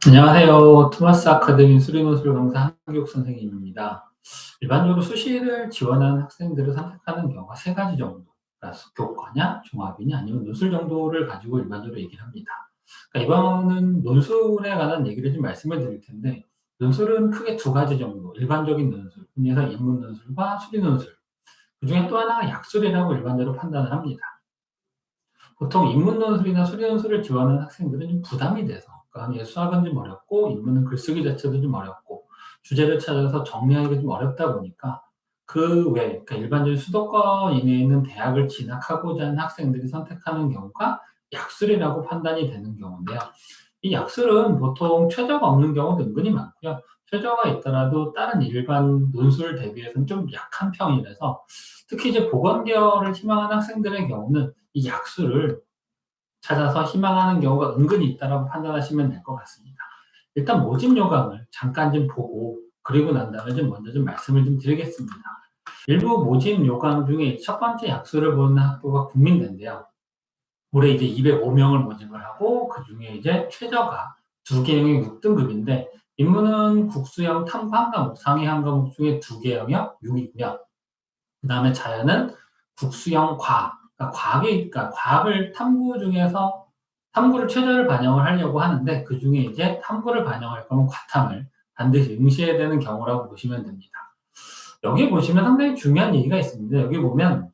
안녕하세요. 토마스 아카데미 수리논술 강사 한기욱 선생님입니다. 일반적으로 수시를 지원하는 학생들을 선택하는 경우가 세 가지 정도, 그러니까 교과냐, 종합이냐, 아니면 논술 정도를 가지고 일반적으로 얘기를 합니다. 그러니까 이번은 논술에 관한 얘기를 좀 말씀을 드릴 텐데, 논술은 크게 두 가지 정도, 일반적인 논술, 흔히 해서 인문 논술과 수리 논술, 그중에 또 하나가 약술이라고 일반적으로 판단을 합니다. 보통 인문 논술이나 수리 논술을 지원하는 학생들은 좀 부담이 돼서, 그러니까 수학은 좀 어렵고 인문은 글쓰기 자체도 좀 어렵고 주제를 찾아서 정리하기가 좀 어렵다 보니까 그 외, 그러니까 일반적인 수도권 이내에 있는 대학을 진학하고자 하는 학생들이 선택하는 경우가 약술이라고 판단이 되는 경우인데요. 이 약술은 보통 최저가 없는 경우도 은근히 많고요. 최저가 있더라도 다른 일반 논술 대비해서는 좀 약한 편이라서 특히 이제 보건계열을 희망하는 학생들의 경우는 이 약수를 찾아서 희망하는 경우가 은근히 있다라고 판단하시면 될 것 같습니다. 일단 모집 요강을 잠깐 좀 보고 그리고 난 다음에 좀 먼저 좀 말씀을 좀 드리겠습니다. 일부 모집 요강 중에 첫 번째 약수를 보는 학교가 국민대인데요. 올해 이제 205명을 모집을 하고 그중에 이제 최저가 두 개형이 6등급인데 인문은 국수형 탐구 한 과목, 상위 한 과목 중에 두 개형이 6이고요. 그다음에 자연은 국수형 과학, 그러니까 과학을 탐구 중에서 탐구를 최저를 반영을 하려고 하는데 그중에 이제 탐구를 반영할 거면 과탐을 반드시 응시해야 되는 경우라고 보시면 됩니다. 여기 보시면 상당히 중요한 얘기가 있습니다. 여기 보면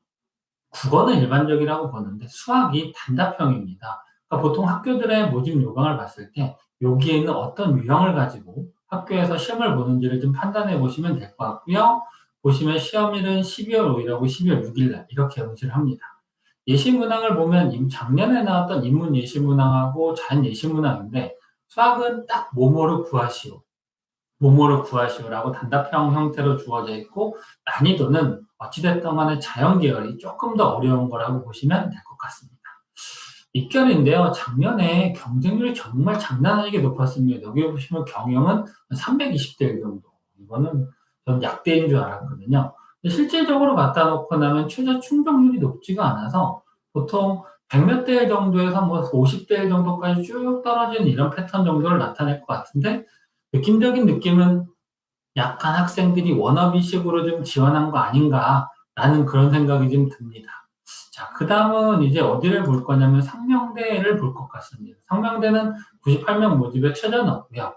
국어는 일반적이라고 보는데 수학이 단답형입니다. 그러니까 보통 학교들의 모집 요강을 봤을 때 여기에 있는 어떤 유형을 가지고 학교에서 시험을 보는지를 좀 판단해 보시면 될 것 같고요. 보시면 시험일은 12월 5일하고 12월 6일 날 이렇게 응시를 합니다. 예시문항을 보면 작년에 나왔던 인문 예시문항하고 자연 예시문항인데 수학은 딱 뭐뭐를 구하시오. 뭐뭐를 구하시오라고 단답형 형태로 주어져 있고 난이도는 어찌됐든 간에 자연 계열이 조금 더 어려운 거라고 보시면 될 것 같습니다. 입결인데요. 작년에 경쟁률이 정말 장난 아니게 높았습니다. 여기 보시면 경영은 320대 1 정도. 이거는 전 약대인 줄 알았거든요. 근데 실질적으로 갖다 놓고 나면 최저 충족률이 높지가 않아서 보통 100 몇 대 1 정도에서 뭐 50대 1 정도까지 쭉 떨어지는 이런 패턴 정도를 나타낼 것 같은데 느낌적인 느낌은 약간 학생들이 워너비식으로 좀 지원한 거 아닌가라는 그런 생각이 좀 듭니다. 자, 그다음은 이제 어디를 볼 거냐면 상명대를 볼 것 같습니다. 상명대는 98명 모집에 최저 넣었고요.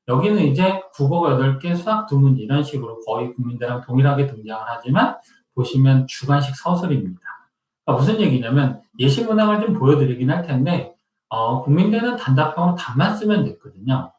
여기는 이제 국어 8개, 수학 2문제 이런 식으로 거의 국민대랑 동일하게 등장을 하지만 보시면 주관식 서술입니다. 그러니까 무슨 얘기냐면 예시문항을 좀 보여드리긴 할 텐데 국민대는 단답형으로 답만 쓰면 됐거든요.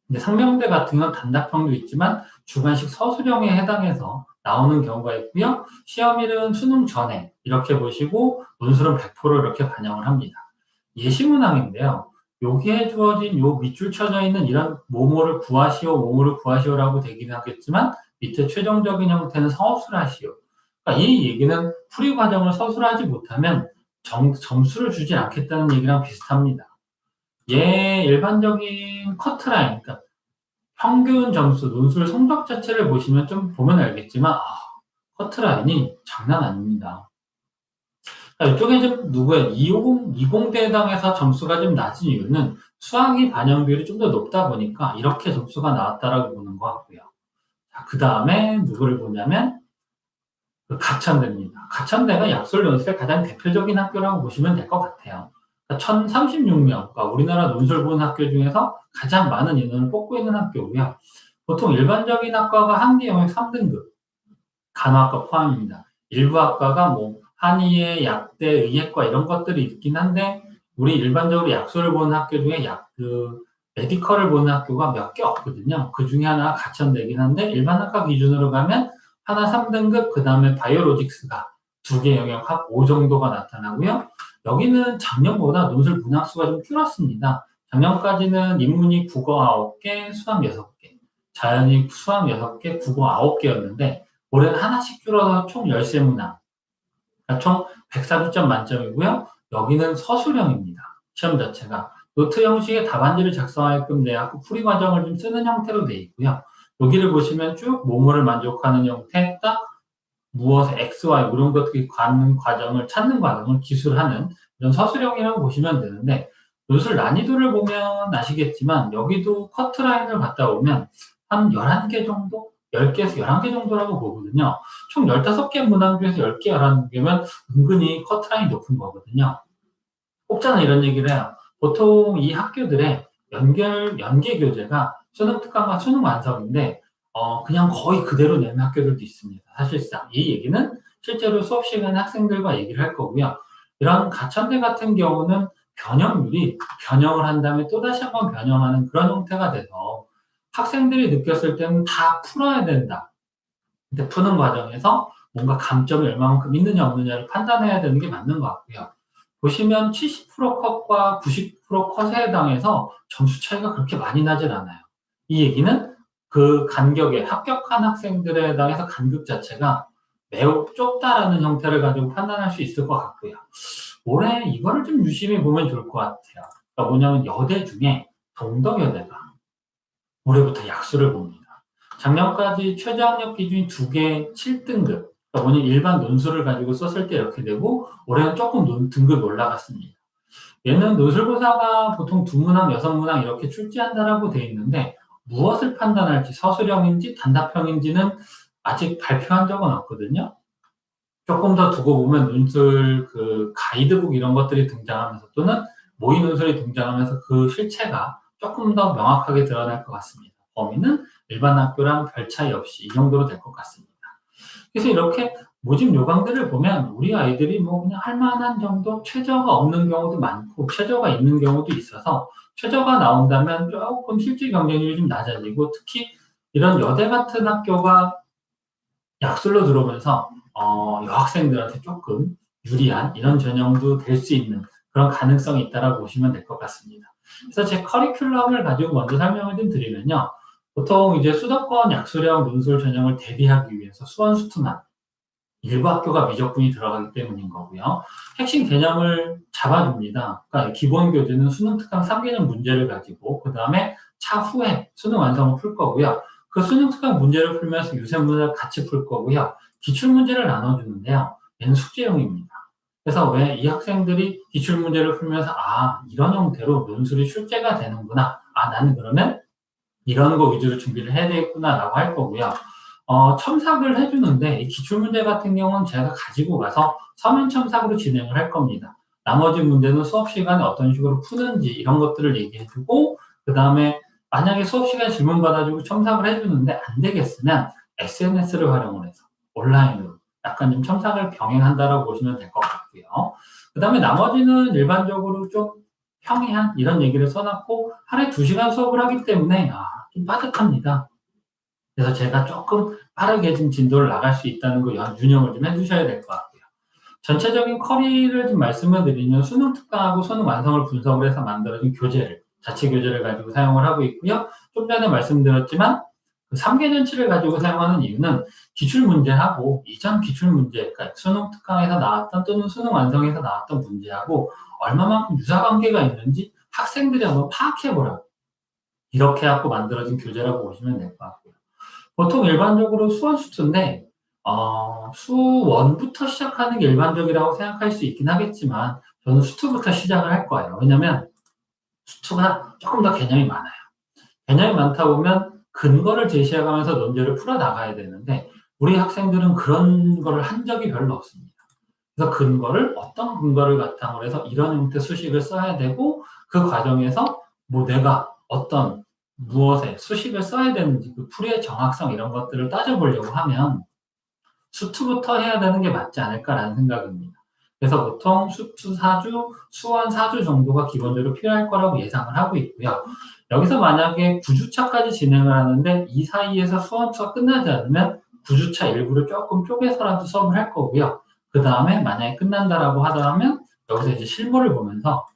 근데 상명대 같은 경우는 단답형도 있지만 주관식 서술형에 해당해서 나오는 경우가 있고요. 시험일은 수능 전에 이렇게 보시고 논술은 100% 이렇게 반영을 합니다. 예시문항인데요. 여기에 주어진 요 밑줄 쳐져 있는 이런 뭐뭐를 구하시오, 뭐뭐를 구하시오라고 되긴 하겠지만 밑에 최종적인 형태는 서술하시오. 그러니까 이 얘기는 풀이 과정을 서술하지 못하면 점수를 주지 않겠다는 얘기랑 비슷합니다. 얘 일반적인 커트라인, 그러니까 평균 점수, 논술 성적 자체를 보시면 좀 보면 알겠지만 커트라인이 장난 아닙니다. 이쪽에 좀 누구예요? 250, 20대 해당해서 점수가 좀 낮은 이유는 수학이 반영 비율이 좀 더 높다 보니까 이렇게 점수가 나왔다라고 보는 것 같고요. 자, 그 다음에 누구를 보냐면 그 가천대입니다. 가천대가 약술 논술의 가장 대표적인 학교라고 보시면 될 것 같아요. 1,036명, 그러니까 우리나라 논술 보는 학교 중에서 가장 많은 인원을 뽑고 있는 학교고요. 보통 일반적인 학과가 한개 영역 3등급, 간호학과 포함입니다. 일부 학과가 뭐 한의예, 약대, 의예과 이런 것들이 있긴 한데 우리 일반적으로 약술을 보는 학교 중에 메디컬을 보는 학교가 몇 개 없거든요. 그 중에 하나가 가천대긴 한데 일반 학과 기준으로 가면 하나 3등급, 그 다음에 바이오로직스가 2개 영역 합 5 정도가 나타나고요. 여기는 작년보다 논술 분학수가 좀 줄었습니다. 작년까지는 인문이 국어 9개, 수학 6개, 자연이 수학 6개, 국어 9개였는데 올해는 하나씩 줄어서 총 13문항, 그러니까 총 140점 만점이고요. 여기는 서술형입니다. 시험 자체가. 노트 형식의 답안지를 작성하게끔 돼 갖고 풀이 과정을 좀 쓰는 형태로 돼 있고요. 여기를 보시면 쭉 뭐뭐를 만족하는 형태, 딱 무엇에 X, Y 이런 것들이 가는 과정을 찾는 과정을 기술하는 이런 서술형이라고 보시면 되는데 논술 난이도를 보면 아시겠지만 여기도 커트라인을 갖다 보면 한 11개 정도? 10개에서 11개 정도라고 보거든요. 총 15개 문항 중에서 10개, 11개면 은근히 커트라인이 높은 거거든요. 꼭 저는 이런 얘기를 해요. 보통 이 학교들의 연계 교재가 수능 특강과 수능 완성인데, 그냥 거의 그대로 내는 학교들도 있습니다. 사실상. 이 얘기는 실제로 수업 시간에 학생들과 얘기를 할 거고요. 이런 가천대 같은 경우는 변형률이 변형을 한 다음에 또다시 한번 변형하는 그런 형태가 돼서 학생들이 느꼈을 때는 다 풀어야 된다. 근데 푸는 과정에서 뭔가 감점이 얼마만큼 있느냐 없느냐를 판단해야 되는 게 맞는 것 같고요. 보시면 70% 컷과 90% 컷에 해당해서 점수 차이가 그렇게 많이 나질 않아요. 이 얘기는 그 간격에 합격한 학생들에 해당해서 간격 자체가 매우 좁다라는 형태를 가지고 판단할 수 있을 것 같고요. 올해 이거를 좀 유심히 보면 좋을 것 같아요. 그러니까 뭐냐면 여대 중에 동덕여대가 올해부터 약수를 봅니다. 작년까지 최저학력 기준이 2개 7등급, 그러니까 뭐냐 일반 논술을 가지고 썼을 때 이렇게 되고 올해는 조금 등급이 올라갔습니다. 얘는 논술고사가 보통 2문항, 6문항 이렇게 출제한다라고 돼 있는데 무엇을 판단할지 서술형인지 단답형인지는 아직 발표한 적은 없거든요. 조금 더 두고 보면 논술 그 가이드북 이런 것들이 등장하면서 또는 모의 논술이 등장하면서 그 실체가 조금 더 명확하게 드러날 것 같습니다. 범위는 일반 학교랑 별 차이 없이 이 정도로 될 것 같습니다. 그래서 이렇게 모집 요강들을 보면 우리 아이들이 뭐 그냥 할 만한 정도 최저가 없는 경우도 많고 최저가 있는 경우도 있어서 최저가 나온다면 조금 실질 경쟁률이 좀 낮아지고 특히 이런 여대 같은 학교가 약술로 들어오면서 여학생들한테 조금 유리한 이런 전형도 될 수 있는 그런 가능성이 있다라고 보시면 될 것 같습니다. 그래서 제 커리큘럼을 가지고 먼저 설명을 좀 드리면요. 보통 이제 수도권 약술형 논술 전형을 대비하기 위해서 수원 수투만 일부 학교가 미적분이 들어가기 때문인 거고요. 핵심 개념을 잡아줍니다. 그러니까 기본 교재는 수능 특강 3개년 문제를 가지고 그 다음에 차후에 수능 완성을 풀 거고요. 그 수능 특강 문제를 풀면서 유세 문제를 같이 풀 거고요. 기출 문제를 나눠주는데요. 얘는 숙제형입니다. 그래서 왜 이 학생들이 기출 문제를 풀면서 이런 형태로 논술이 출제가 되는구나. 나는 그러면 이런 거 위주로 준비를 해야 되겠구나라고 할 거고요. 첨삭을 해주는데 이 기출문제 같은 경우는 제가 가지고 가서 서면 첨삭으로 진행을 할 겁니다. 나머지 문제는 수업 시간에 어떤 식으로 푸는지 이런 것들을 얘기해주고 그 다음에 만약에 수업 시간에 질문 받아주고 첨삭을 해주는데 안 되겠으면 SNS를 활용을 해서 온라인으로 약간 좀 첨삭을 병행한다라고 보시면 될 것 같고요. 그 다음에 나머지는 일반적으로 좀 평이한 이런 얘기를 써놨고 하루에 2시간 수업을 하기 때문에 좀 빠듯합니다. 그래서 제가 조금 빠르게 좀 진도를 나갈 수 있다는 거 유념을 좀 해주셔야 될 것 같고요. 전체적인 커리를 좀 말씀을 드리면 수능 특강하고 수능 완성을 분석을 해서 만들어진 교재를 자체 교재를 가지고 사용을 하고 있고요. 좀 전에 말씀드렸지만 그 3개년치를 가지고 사용하는 이유는 기출 문제하고 이전 기출 문제, 그러니까 수능 특강에서 나왔던 또는 수능 완성에서 나왔던 문제하고 얼마만큼 유사관계가 있는지 학생들이 한번 파악해보라고 이렇게 하고 만들어진 교재라고 보시면 될 것 같고요. 보통 일반적으로 수원 수투인데 수원부터 시작하는 게 일반적이라고 생각할 수 있긴 하겠지만 저는 수투부터 시작을 할 거예요. 왜냐하면 수투가 조금 더 개념이 많아요. 개념이 많다 보면 근거를 제시해가면서 논제를 풀어나가야 되는데 우리 학생들은 그런 거를 한 적이 별로 없습니다. 그래서 어떤 근거를 바탕으로 해서 이런 형태 수식을 써야 되고 그 과정에서 뭐 내가 어떤 무엇에 수식을 써야 되는지 그 풀이의 정확성 이런 것들을 따져보려고 하면 수투부터 해야 되는 게 맞지 않을까라는 생각입니다. 그래서 보통 수투 4주, 수원 4주 정도가 기본적으로 필요할 거라고 예상을 하고 있고요. 여기서 만약에 9주차까지 진행을 하는데 이 사이에서 수원투가 끝나지 않으면 9주차 일부를 조금 쪼개서라도 수업을 할 거고요. 그 다음에 만약에 끝난다라고 하더라면 여기서 이제 실무를 보면서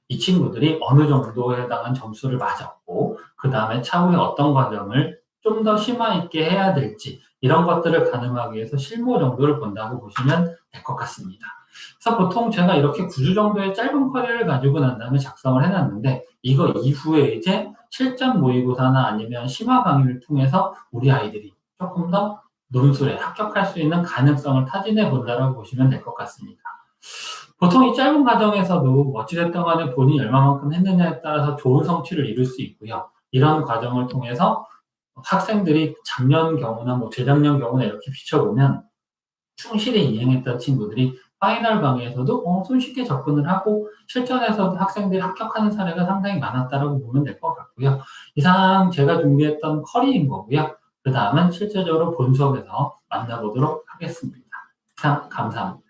이 친구들이 어느 정도에 해당한 점수를 맞았고 그 다음에 차후에 어떤 과정을 좀 더 심화 있게 해야 될지 이런 것들을 가늠하기 위해서 실무 정도를 본다고 보시면 될 것 같습니다. 그래서 보통 제가 이렇게 9주 정도의 짧은 커리를 가지고 난 다음에 작성을 해놨는데 이거 이후에 이제 실전 모의고사나 아니면 심화 강의를 통해서 우리 아이들이 조금 더 논술에 합격할 수 있는 가능성을 타진해 본다라고 보시면 될 것 같습니다. 보통 이 짧은 과정에서도 어찌됐든 간에 본인이 얼마만큼 했느냐에 따라서 좋은 성취를 이룰 수 있고요. 이런 과정을 통해서 학생들이 작년 경우나 뭐 재작년 경우나 이렇게 비춰보면 충실히 이행했던 친구들이 파이널 강의에서도 손쉽게 접근을 하고 실전에서도 학생들이 합격하는 사례가 상당히 많았다라고 보면 될 것 같고요. 이상 제가 준비했던 커리인 거고요. 그다음은 실제적으로 본 수업에서 만나보도록 하겠습니다. 이상 감사합니다.